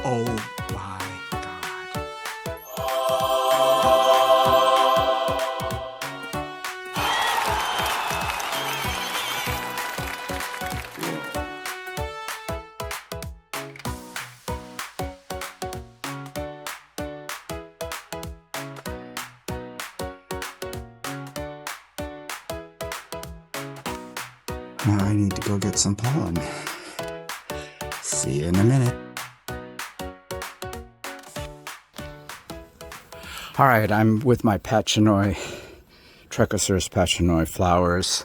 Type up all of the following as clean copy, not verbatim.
Oh my God. Now I need to go get some pollen. See you in a minute. All right, I'm with my pachanoi, Trichocereus pachanoi flowers.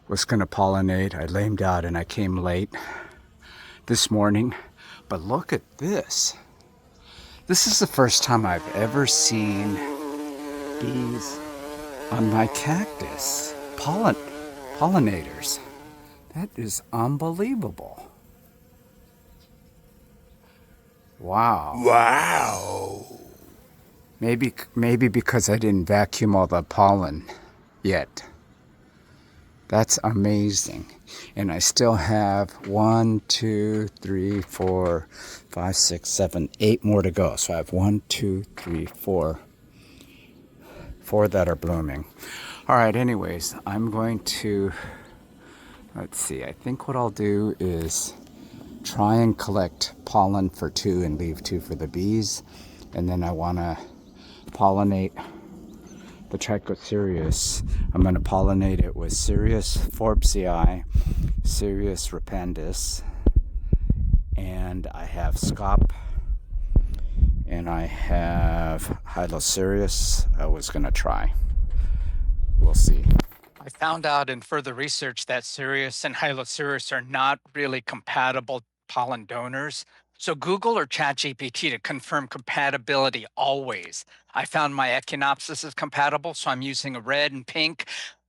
Was going to pollinate. I lamed out and I came late this morning. But look at this. This is the first time I've ever seen bees on my cactus. Pollinators. That is unbelievable. Wow. Wow. Maybe because I didn't vacuum all the pollen yet. That's amazing. And I still have 1, 2, 3, 4, 5, 6, 7, 8 more to go. So I have 1, 2, 3, 4 that are blooming. All right, anyways, I'm going to, let's see, I think what I'll do is try and collect pollen for 2 and leave 2 for the bees. And then I want to pollinate the Trichocereus. I'm going to pollinate it with Cereus forbesii, Cereus repandus, and I have scop, and I have Hylocereus. I was going to try. We'll see. I found out in further research that Cereus and Hylocereus are not really compatible pollen donors. So Google or ChatGPT to confirm compatibility always. I found my Echinopsis is compatible, so I'm using a red and pink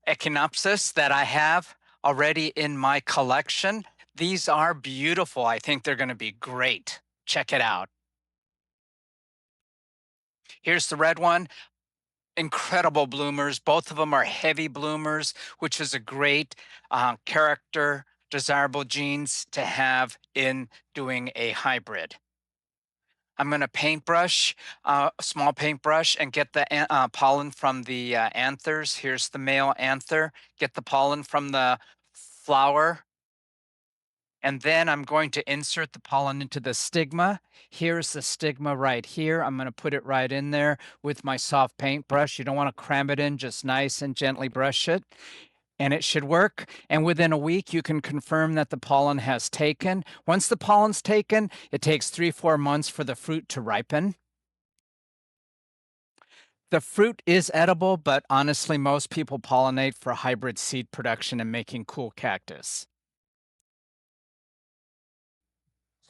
Echinopsis that I have already in my collection. These are beautiful. I think they're going to be great. Check it out. Here's the red one. Incredible bloomers. Both of them are heavy bloomers, which is a great character, desirable genes to have in doing a hybrid. I'm going to paintbrush, a small paintbrush, and get the pollen from the anthers. Here's the male anther. Get the pollen from the flower. And then I'm going to insert the pollen into the stigma. Here's the stigma right here. I'm going to put it right in there with my soft paintbrush. You don't want to cram it in, just nice and gently brush it. And it should work. And within a week, you can confirm that the pollen has taken. Once the pollen's taken, it takes 3-4 months for the fruit to ripen. The fruit is edible, but honestly, most people pollinate for hybrid seed production and making cool cactus.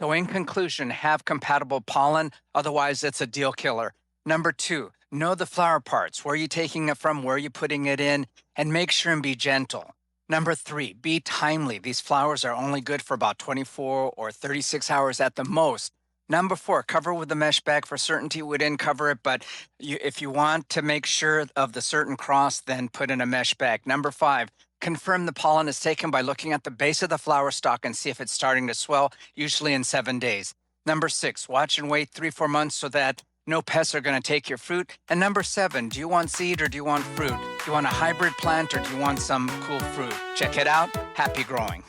So in conclusion, have compatible pollen, otherwise it's a deal killer. Number 2, know the flower parts. Where are you taking it from? Where are you putting it in? And make sure and be gentle. Number 3, be timely. These flowers are only good for about 24 or 36 hours at the most. Number 4, cover with a mesh bag for certainty. We didn't cover it, but if you want to make sure of the certain cross, then put in a mesh bag. Number 5, confirm the pollen is taken by looking at the base of the flower stalk and see if it's starting to swell, usually in 7 days. Number 6, watch and wait 3-4 months so that no pests are going to take your fruit. And number 7, do you want seed or do you want fruit? Do you want a hybrid plant or do you want some cool fruit? Check it out. Happy growing.